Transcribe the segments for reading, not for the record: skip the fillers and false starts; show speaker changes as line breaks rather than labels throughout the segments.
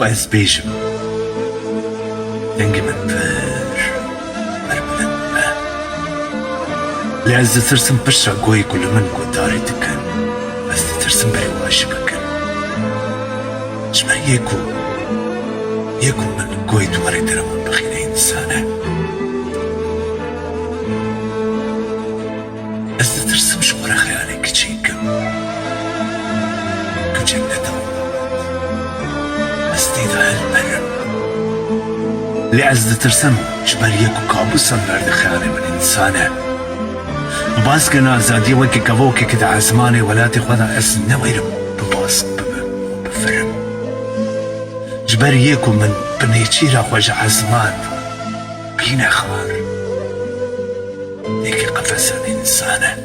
وأز بيجم دنج من بر بربلن ما لأز ترسم بشرا قوي كل من قداري تكن بس ترسم بري واشبكن جمع يكو من قوي تواري درمان بخير إنسانه أز ترسم شورا خيالي كتشيكم كجنة استيدها المرم لأز ترسم جبر يكو كابوسا برد خيالي من إنسانه باسكنا زادي وكي كفوكي كده عزماني ولاتي خدا أز نويرم بباسك بفرم جبر يكو من بنيتشيرا خوش عزمان بينا خار ليكي قفصا إنسانه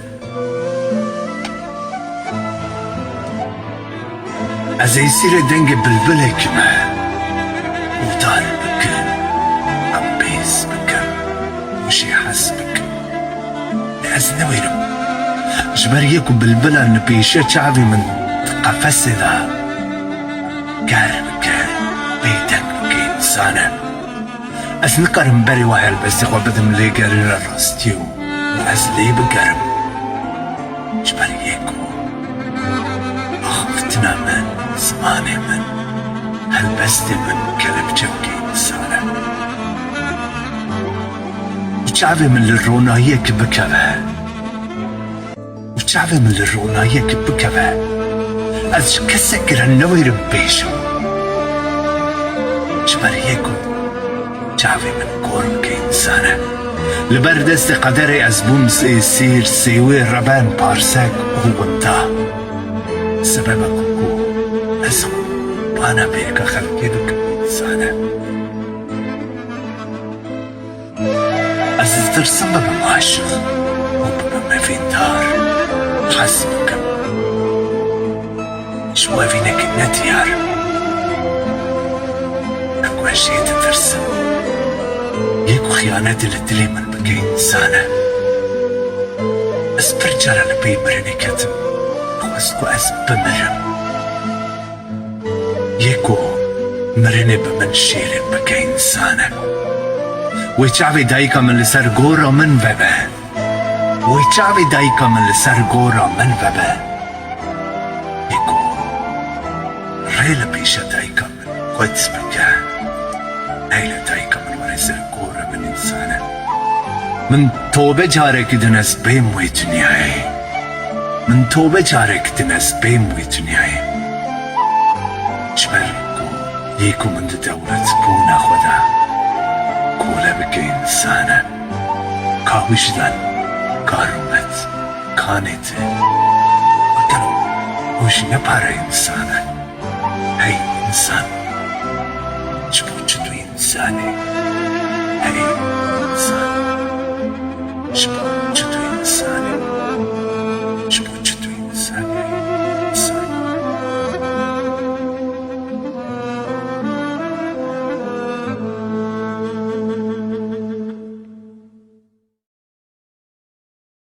از يصير دنج بلبلك ما وطار بك عم بيس بك وشي حسبك لأز نويرم جبر يكو بلبلا نبيشة شعبي من قفص ذا قاربك بيتك بك إنسانه أز نقرم بري وعيل بس يخوى بدم لي قرر الرستيو وأز لي بقرم جبر يكو أخفتنا من زماني من هلبستي من كلب جبكي إنسانه وشعبي من الرونايك بكبه وشعبي من الرونايك بكبه أز كسكر النوير بيشو جبر يكو شعبي من قربك إنسانه لبردست قدري أزبوم سيسير سيوي ربان بارسك وهو انتا سببك هو أزم وأنا بيك خلقي بك إنسانة أز ترسم بمعاشق وبما في دار حسبك شوى فينك النتيار أكو شيء ترسم يكو خياناتي للدلي من بكي إنسانة أز برجال لبي مرني كتم وأسكو أز بمرم يكو مرني بمن شيرين بكي إنسانة ويشعبي دايكا من لسر غورا من بابا ويشعبي دايكا من لسر غورا من بابا يكو ريلا بيشا دايكا من قدس بكا نيلا دايكا من ورزر غورا من إنسانة من توبة جارك دنس بيم ويتنياي من توبة جارك دنس بيم ويتنياي جبركو يكو من دولة بونا خدا كولا بك إنسانة كاوشدان كارومت كانت وكلو وش نبار إنسانة هاي إنسان جبو جدو إنساني